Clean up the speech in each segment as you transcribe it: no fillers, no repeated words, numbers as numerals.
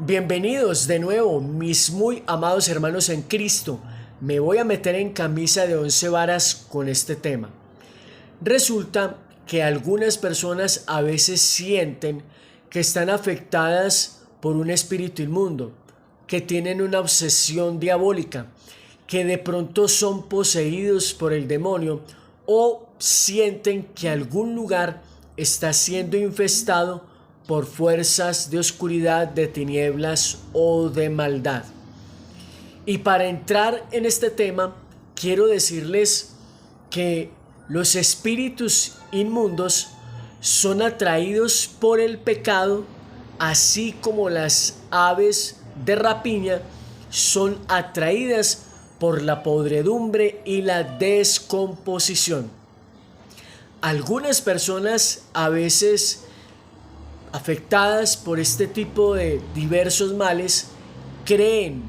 Bienvenidos de nuevo, mis muy amados hermanos en Cristo. Me voy a meter en camisa de 11 varas con este tema. Resulta que algunas personas a veces sienten que están afectadas por un espíritu inmundo, que tienen una obsesión diabólica, que de pronto son poseídos por el demonio o sienten que algún lugar está siendo infestado por fuerzas de oscuridad, de tinieblas o de maldad. Y para entrar en este tema, quiero decirles que los espíritus inmundos son atraídos por el pecado, así como las aves de rapiña son atraídas por la podredumbre y la descomposición. Algunas personas a veces afectadas por este tipo de diversos males creen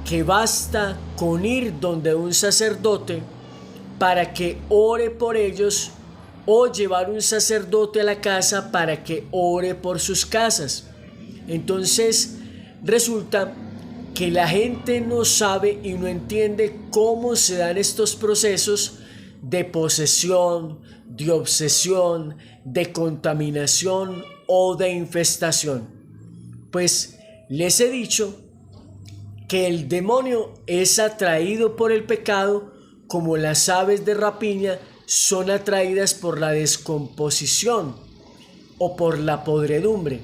que basta con ir donde un sacerdote para que ore por ellos o llevar un sacerdote a la casa para que ore por sus casas. Entonces resulta que la gente no sabe y no entiende cómo se dan estos procesos de posesión, de obsesión, de contaminación o de infestación. Pues les he dicho que el demonio es atraído por el pecado como las aves de rapiña son atraídas por la descomposición o por la podredumbre.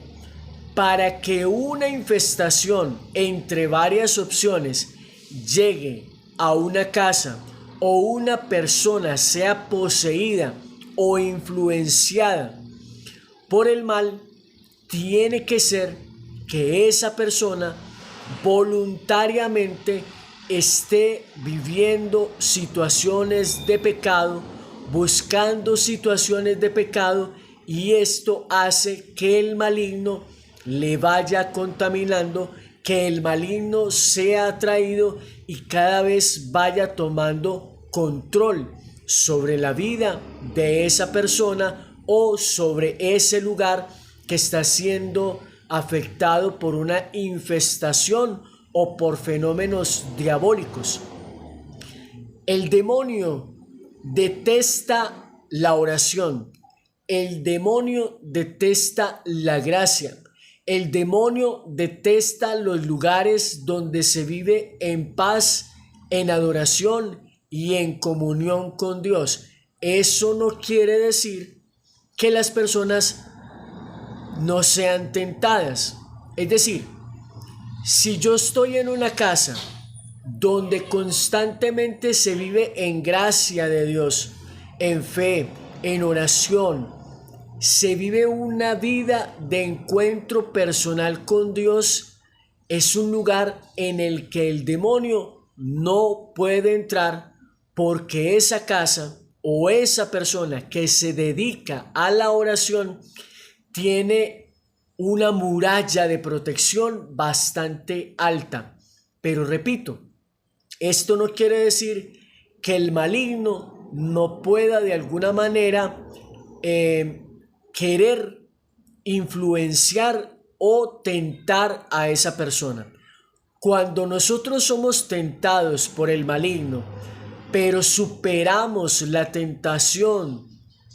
Para que una infestación entre varias opciones llegue a una casa o una persona sea poseída o influenciada por el mal, tiene que ser que esa persona voluntariamente esté viviendo situaciones de pecado, buscando situaciones de pecado, y esto hace que el maligno le vaya contaminando, que el maligno sea atraído y cada vez vaya tomando control sobre la vida de esa persona o sobre ese lugar que está siendo afectado por una infestación o por fenómenos diabólicos. El demonio detesta la oración, el demonio detesta la gracia, el demonio detesta los lugares donde se vive en paz, en adoración y en comunión con Dios. Eso no quiere decir que las personas no sean tentadas. Es decir, si yo estoy en una casa donde constantemente se vive en gracia de Dios, en fe, en oración, se vive una vida de encuentro personal con Dios, es un lugar en el que el demonio no puede entrar, porque esa casa o esa persona que se dedica a la oración tiene una muralla de protección bastante alta. Pero repito, esto no quiere decir que el maligno no pueda de alguna manera querer influenciar o tentar a esa persona. Cuando nosotros somos tentados por el maligno, pero superamos la tentación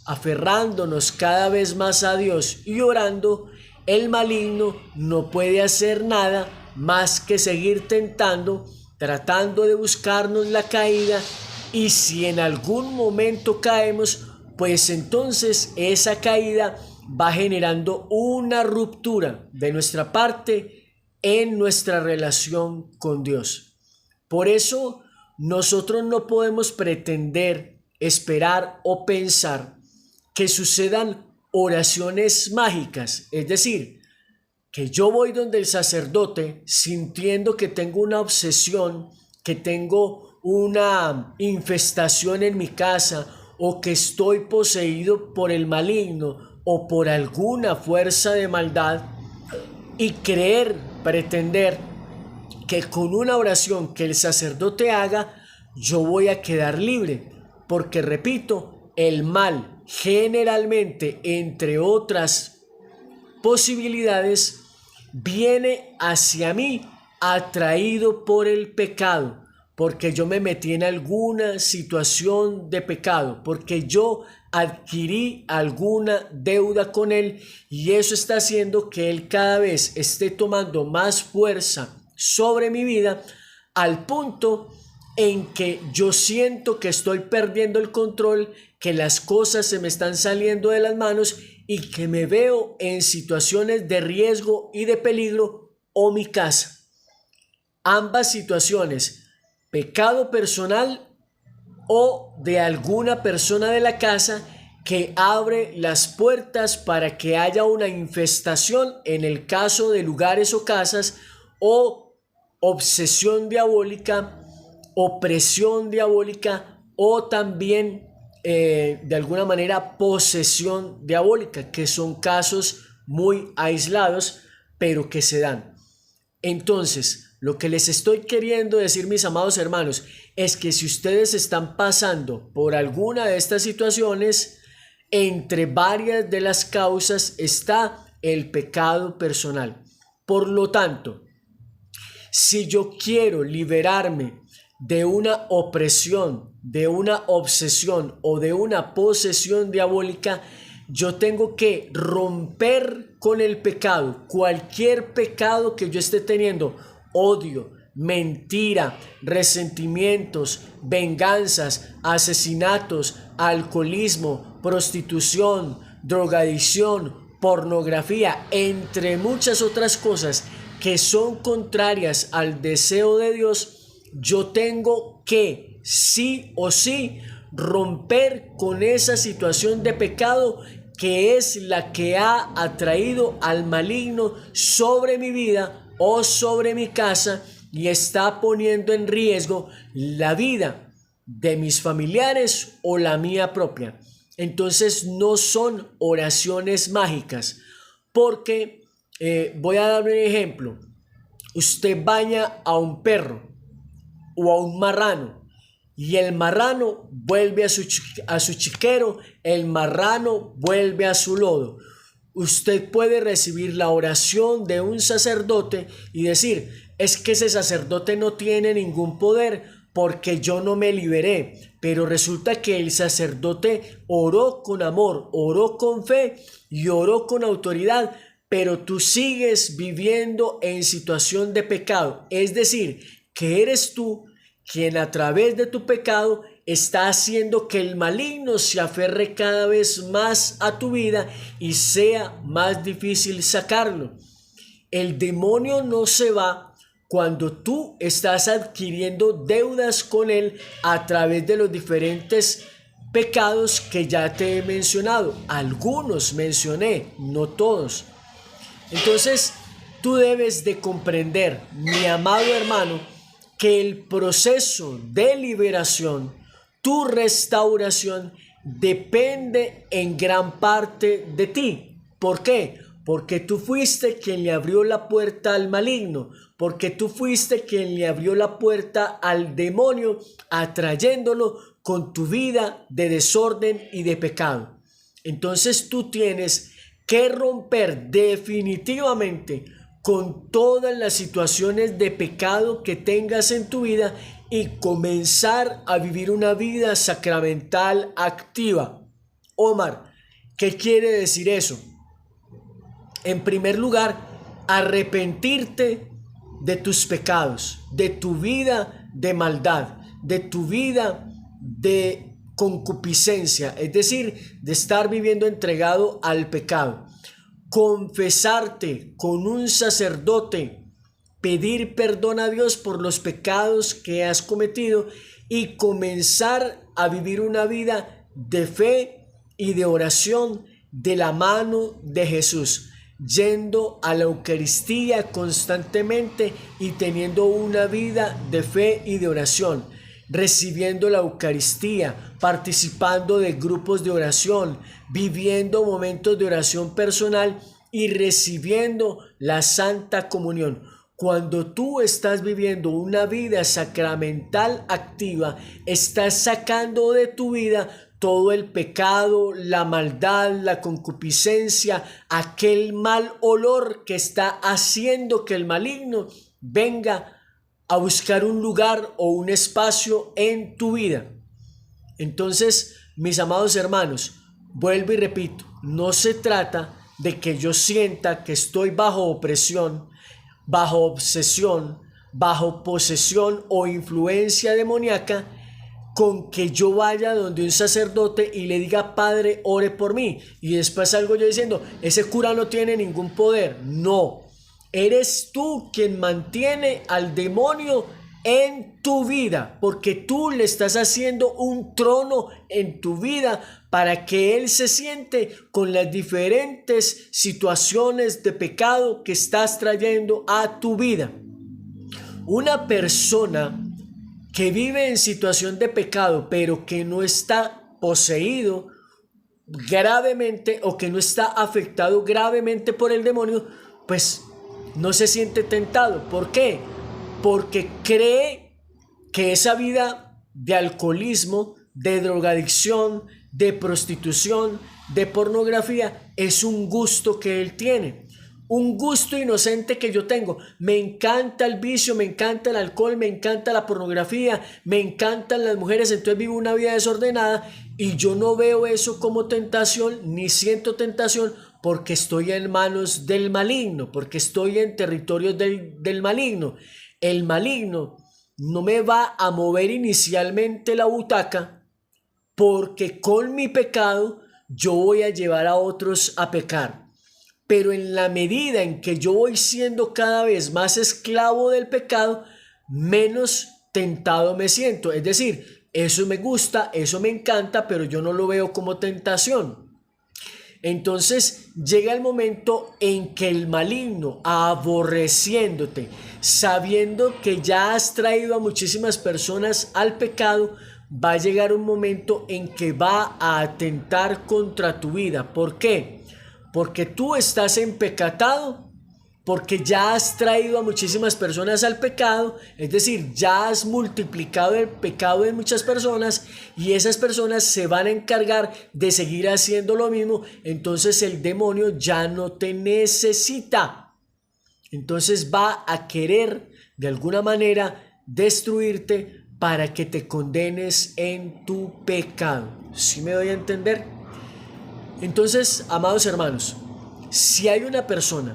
aferrándonos cada vez más a Dios y orando, el maligno no puede hacer nada más que seguir tentando, tratando de buscarnos la caída, y si en algún momento caemos, pues entonces esa caída va generando una ruptura de nuestra parte en nuestra relación con Dios. Por eso nosotros no podemos pretender, esperar o pensar que sucedan oraciones mágicas, es decir, que yo voy donde el sacerdote sintiendo que tengo una obsesión, que tengo una infestación en mi casa, o que estoy poseído por el maligno o por alguna fuerza de maldad, y creer, pretender que con una oración que el sacerdote haga yo voy a quedar libre, porque repito, el mal generalmente, entre otras posibilidades, viene hacia mí atraído por el pecado, porque yo me metí en alguna situación de pecado, porque yo adquirí alguna deuda con él, y eso está haciendo que él cada vez esté tomando más fuerza sobre mi vida, al punto en que yo siento que estoy perdiendo el control, que las cosas se me están saliendo de las manos y que me veo en situaciones de riesgo y de peligro, o mi casa. Ambas situaciones, pecado personal o de alguna persona de la casa que abre las puertas para que haya una infestación en el caso de lugares o casas, o obsesión diabólica, opresión diabólica, o también de alguna manera posesión diabólica, que son casos muy aislados pero que se dan. Entonces, lo que les estoy queriendo decir, mis amados hermanos, es que si ustedes están pasando por alguna de estas situaciones, entre varias de las causas está el pecado personal. Por lo tanto, si yo quiero liberarme de una opresión, de una obsesión o de una posesión diabólica, yo tengo que romper con el pecado, cualquier pecado que yo esté teniendo, odio, mentira, resentimientos, venganzas, asesinatos, alcoholismo, prostitución, drogadicción, pornografía, entre muchas otras cosas que son contrarias al deseo de Dios. Yo tengo que sí o sí romper con esa situación de pecado que es la que ha atraído al maligno sobre mi vida o sobre mi casa, y está poniendo en riesgo la vida de mis familiares o la mía propia. Entonces no son oraciones mágicas, porque voy a dar un ejemplo. Usted baña a un perro o a un marrano, y el marrano vuelve a su chiquero, el marrano vuelve a su lodo. Usted puede recibir la oración de un sacerdote y decir: es que ese sacerdote no tiene ningún poder porque yo no me liberé. Pero resulta que el sacerdote oró con amor, oró con fe y oró con autoridad, pero tú sigues viviendo en situación de pecado. Es decir, que eres tú quien a través de tu pecado está haciendo que el maligno se aferre cada vez más a tu vida y sea más difícil sacarlo. El demonio no se va cuando tú estás adquiriendo deudas con él a través de los diferentes pecados que ya te he mencionado. Algunos mencioné, no todos. Entonces, tú debes de comprender, mi amado hermano, que el proceso de liberación, tu restauración, depende en gran parte de ti. ¿Por qué? Porque tú fuiste quien le abrió la puerta al maligno, porque tú fuiste quien le abrió la puerta al demonio, atrayéndolo con tu vida de desorden y de pecado. Entonces tú tienes que romper definitivamente con todas las situaciones de pecado que tengas en tu vida y comenzar a vivir una vida sacramental activa. Omar, ¿qué quiere decir eso? En primer lugar, arrepentirte de tus pecados, de tu vida de maldad, de tu vida de concupiscencia, es decir, de estar viviendo entregado al pecado. Confesarte con un sacerdote, pedir perdón a Dios por los pecados que has cometido y comenzar a vivir una vida de fe y de oración de la mano de Jesús, yendo a la Eucaristía constantemente y teniendo una vida de fe y de oración, recibiendo la Eucaristía, participando de grupos de oración, viviendo momentos de oración personal y recibiendo la Santa Comunión. Cuando tú estás viviendo una vida sacramental activa, estás sacando de tu vida todo el pecado, la maldad, la concupiscencia, aquel mal olor que está haciendo que el maligno venga a buscar un lugar o un espacio en tu vida. Entonces, mis amados hermanos, vuelvo y repito, no se trata de que yo sienta que estoy bajo opresión, bajo obsesión, bajo posesión o influencia demoníaca, con que yo vaya donde un sacerdote y le diga: Padre, ore por mí, y después salgo yo diciendo: ese cura no tiene ningún poder. No, eres tú quien mantiene al demonio en tu vida, porque tú le estás haciendo un trono en tu vida para que él se siente con las diferentes situaciones de pecado que estás trayendo a tu vida. Una persona que vive en situación de pecado, pero que no está poseído gravemente o que no está afectado gravemente por el demonio, pues no se siente tentado. ¿Por qué? Porque cree que esa vida de alcoholismo, de drogadicción, de prostitución, de pornografía es un gusto que él tiene. Un gusto inocente que yo tengo. Me encanta el vicio, me encanta el alcohol, me encanta la pornografía, me encantan las mujeres, entonces vivo una vida desordenada y yo no veo eso como tentación, ni siento tentación, porque estoy en manos del maligno, porque estoy en territorio del maligno. El maligno no me va a mover inicialmente la butaca, porque con mi pecado yo voy a llevar a otros a pecar. Pero en la medida en que yo voy siendo cada vez más esclavo del pecado, menos tentado me siento. Es decir, eso me gusta, eso me encanta, pero yo no lo veo como tentación. Entonces llega el momento en que el maligno, aborreciéndote, sabiendo que ya has traído a muchísimas personas al pecado, va a llegar un momento en que va a atentar contra tu vida. ¿Por qué? Porque tú estás empecatado, porque ya has traído a muchísimas personas al pecado, es decir, ya has multiplicado el pecado en muchas personas y esas personas se van a encargar de seguir haciendo lo mismo. Entonces el demonio ya no te necesita. Entonces va a querer de alguna manera destruirte para que te condenes en tu pecado. ¿Sí me doy a entender? Entonces, amados hermanos, si hay una persona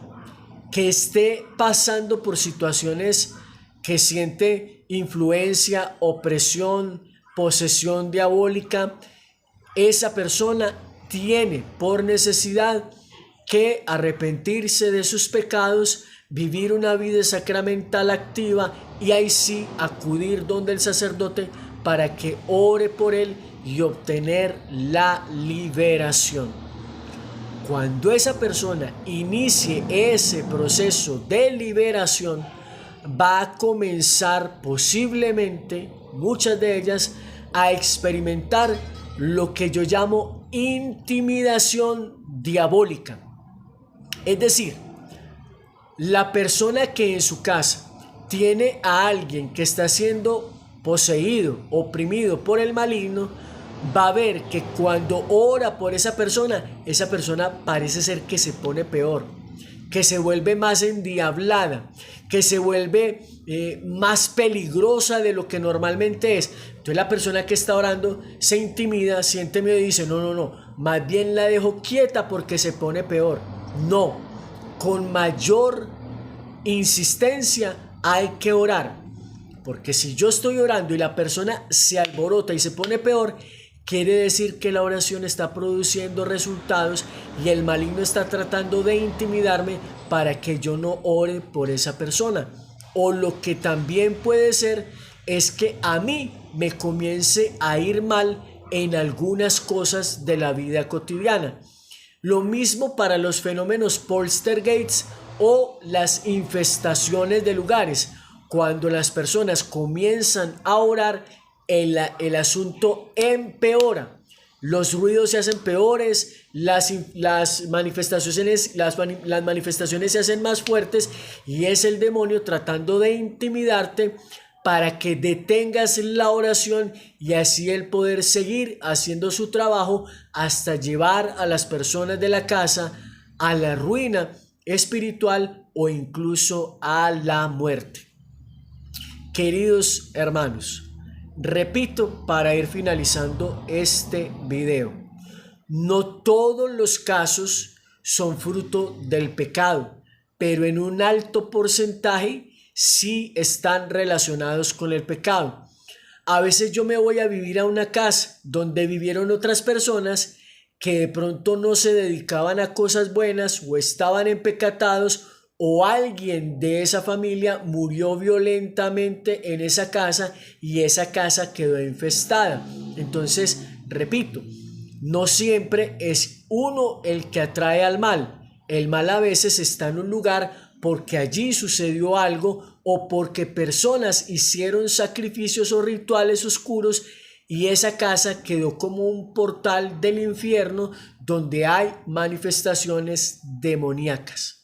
que esté pasando por situaciones que siente influencia, opresión, posesión diabólica, esa persona tiene por necesidad que arrepentirse de sus pecados, vivir una vida sacramental activa y ahí sí acudir donde el sacerdote para que ore por él y obtener la liberación. Cuando esa persona inicie ese proceso de liberación, va a comenzar posiblemente, muchas de ellas, a experimentar lo que yo llamo intimidación diabólica. Es decir, la persona que en su casa tiene a alguien que está siendo poseído, oprimido por el maligno, va a ver que cuando ora por esa persona parece ser que se pone peor, que se vuelve más endiablada, que se vuelve más peligrosa de lo que normalmente es. Entonces la persona que está orando se intimida, siente miedo y dice: no, más bien la dejo quieta porque se pone peor. No, con mayor insistencia hay que orar, porque si yo estoy orando y la persona se alborota y se pone peor, quiere decir que la oración está produciendo resultados y el maligno está tratando de intimidarme para que yo no ore por esa persona. O lo que también puede ser es que a mí me comience a ir mal en algunas cosas de la vida cotidiana. Lo mismo para los fenómenos poltergeist o las infestaciones de lugares. Cuando las personas comienzan a orar, el asunto empeora. Los ruidos se hacen peores, las manifestaciones se hacen más fuertes y es el demonio tratando de intimidarte para que detengas la oración y así él poder seguir haciendo su trabajo hasta llevar a las personas de la casa a la ruina espiritual o incluso a la muerte. Queridos hermanos, repito para ir finalizando este video, no todos los casos son fruto del pecado, pero en un alto porcentaje sí están relacionados con el pecado. A veces yo me voy a vivir a una casa donde vivieron otras personas que de pronto no se dedicaban a cosas buenas o estaban empecatados, o alguien de esa familia murió violentamente en esa casa y esa casa quedó infestada. Entonces, repito, no siempre es uno el que atrae al mal. El mal a veces está en un lugar porque allí sucedió algo o porque personas hicieron sacrificios o rituales oscuros y esa casa quedó como un portal del infierno donde hay manifestaciones demoníacas.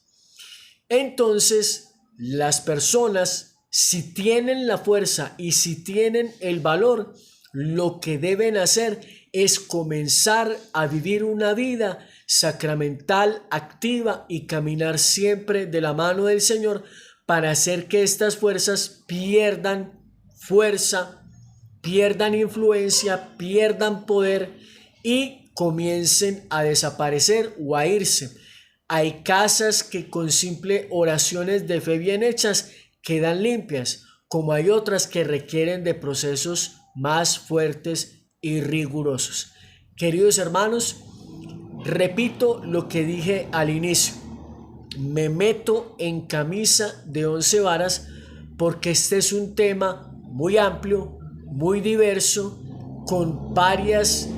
Entonces, las personas, si tienen la fuerza y si tienen el valor, lo que deben hacer es comenzar a vivir una vida sacramental, activa y caminar siempre de la mano del Señor para hacer que estas fuerzas pierdan fuerza, pierdan influencia, pierdan poder y comiencen a desaparecer o a irse. Hay casas que con simple oraciones de fe bien hechas quedan limpias, como hay otras que requieren de procesos más fuertes y rigurosos. Queridos hermanos, repito lo que dije al inicio. Me meto en camisa de 11 varas porque este es un tema muy amplio, muy diverso, con varias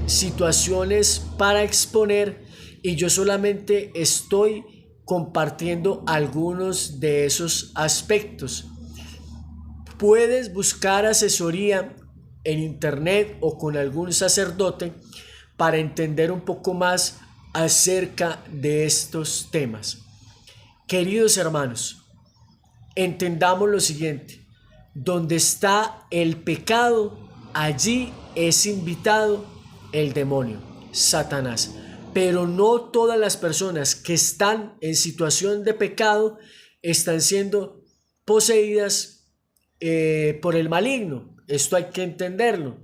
situaciones para exponer. Y yo solamente estoy compartiendo algunos de esos aspectos. Puedes buscar asesoría en internet o con algún sacerdote para entender un poco más acerca de estos temas. Queridos hermanos, entendamos lo siguiente: donde está el pecado, allí es invitado el demonio, Satanás. Pero no todas las personas que están en situación de pecado están siendo poseídas por el maligno. Esto hay que entenderlo.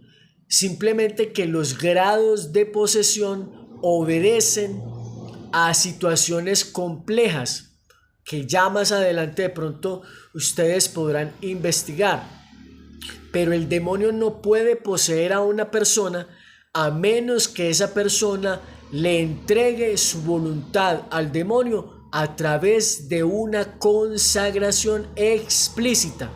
Simplemente que los grados de posesión obedecen a situaciones complejas que ya más adelante de pronto ustedes podrán investigar. Pero el demonio no puede poseer a una persona a menos que esa persona le entregue su voluntad al demonio a través de una consagración explícita.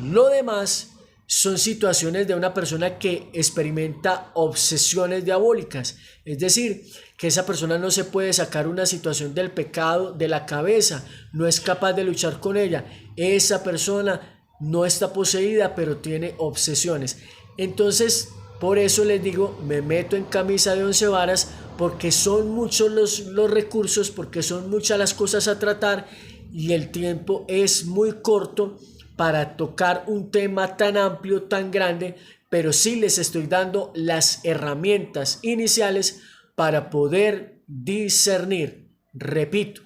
Lo demás son situaciones de una persona que experimenta obsesiones diabólicas, es decir, que esa persona no se puede sacar una situación del pecado de la cabeza, no es capaz de luchar con ella. Esa persona no está poseída, pero tiene obsesiones. Entonces, por eso les digo, me meto en camisa de 11 varas, porque son muchos los recursos, porque son muchas las cosas a tratar y el tiempo es muy corto para tocar un tema tan amplio, tan grande, pero sí les estoy dando las herramientas iniciales para poder discernir. Repito,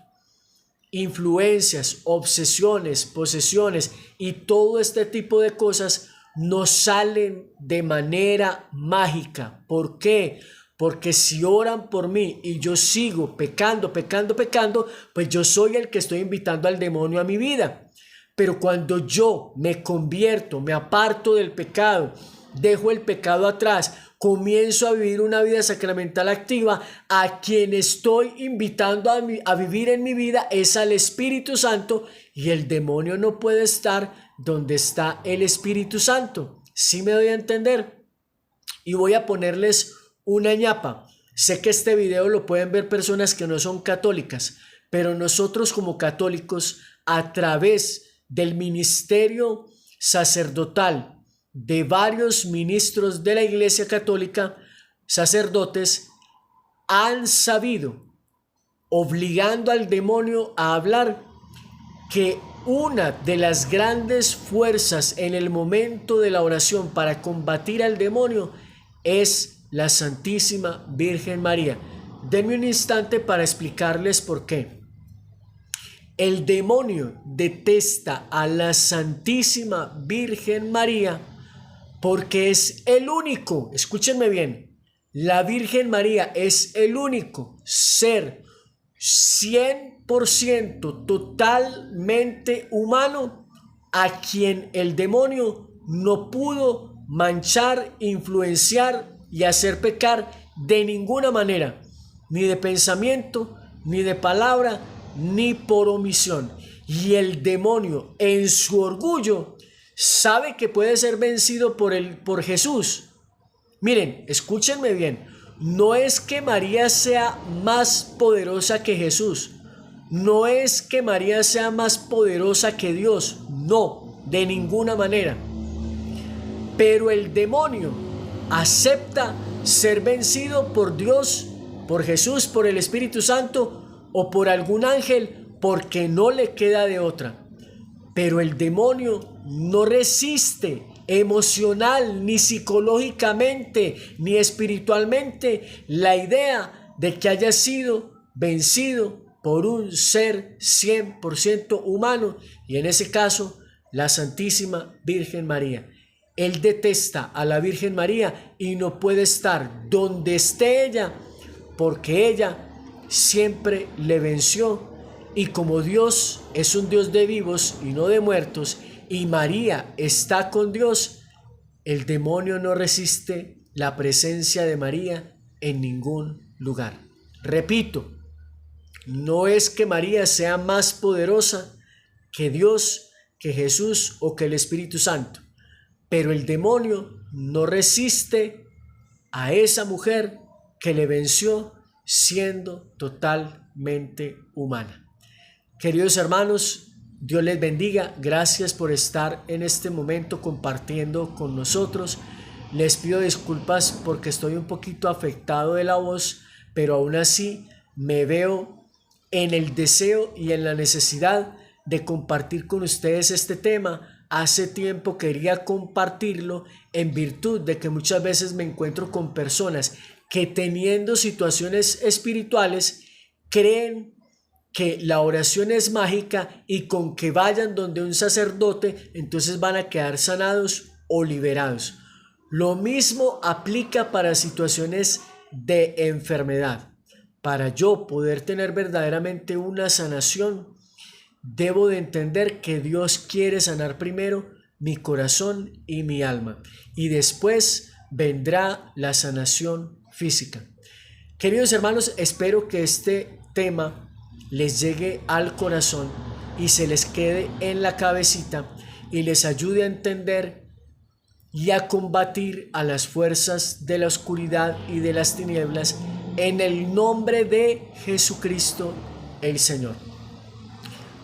influencias, obsesiones, posesiones y todo este tipo de cosas no salen de manera mágica. ¿Por qué? Porque si oran por mí y yo sigo pecando, pues yo soy el que estoy invitando al demonio a mi vida. Pero cuando yo me convierto, me aparto del pecado, dejo el pecado atrás, comienzo a vivir una vida sacramental activa, a quien estoy invitando a vivir en mi vida es al Espíritu Santo, y el demonio no puede estar donde está el Espíritu Santo. ¿Sí me doy a entender? Y voy a ponerles una ñapa. Sé que este video lo pueden ver personas que no son católicas, pero nosotros como católicos, a través del ministerio sacerdotal de varios ministros de la Iglesia Católica, sacerdotes, han sabido, obligando al demonio a hablar, que una de las grandes fuerzas en el momento de la oración para combatir al demonio es la Santísima Virgen María. Denme un instante para explicarles por qué. El demonio detesta a la Santísima Virgen María porque es el único, escúchenme bien, la Virgen María es el único ser 100% totalmente humano a quien el demonio no pudo manchar, influenciar y hacer pecar de ninguna manera, ni de pensamiento, ni de palabra, ni por omisión. Y el demonio en su orgullo sabe que puede ser vencido por Jesús. Miren, escúchenme bien, no es que María sea más poderosa que Jesús, no es que María sea más poderosa que Dios, no, de ninguna manera. Pero el demonio acepta ser vencido por Dios, por Jesús, por el Espíritu Santo o por algún ángel porque no le queda de otra. Pero el demonio no resiste emocional, ni psicológicamente, ni espiritualmente la idea de que haya sido vencido por un ser 100% humano, y en ese caso la Santísima Virgen María. Él detesta a la Virgen María y no puede estar donde esté ella, porque ella siempre le venció. Y como Dios es un Dios de vivos y no de muertos, y María está con Dios, el demonio no resiste la presencia de María en ningún lugar. Repito, no es que María sea más poderosa que Dios, que Jesús o que el Espíritu Santo, pero el demonio no resiste a esa mujer que le venció siendo totalmente humana. Queridos hermanos, Dios les bendiga. Gracias por estar en este momento compartiendo con nosotros. Les pido disculpas porque estoy un poquito afectado de la voz, pero aún así me veo en el deseo y en la necesidad de compartir con ustedes este tema. Hace tiempo quería compartirlo en virtud de que muchas veces me encuentro con personas que, teniendo situaciones espirituales, creen que la oración es mágica y con que vayan donde un sacerdote entonces van a quedar sanados o liberados. Lo mismo aplica para situaciones de enfermedad. Para yo poder tener verdaderamente una sanación, debo de entender que Dios quiere sanar primero mi corazón y mi alma, y después vendrá la sanación física. Queridos hermanos, espero que este tema les llegue al corazón y se les quede en la cabecita y les ayude a entender y a combatir a las fuerzas de la oscuridad y de las tinieblas en el nombre de Jesucristo el Señor.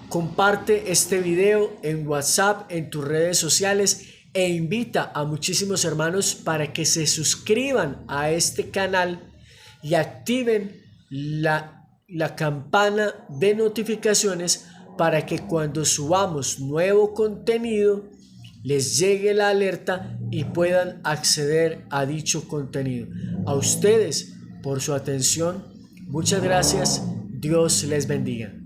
Comparte este video en WhatsApp, en tus redes sociales, e invita a muchísimos hermanos para que se suscriban a este canal y activen la campana de notificaciones para que cuando subamos nuevo contenido les llegue la alerta y puedan acceder a dicho contenido. A ustedes por su atención, muchas gracias. Dios les bendiga.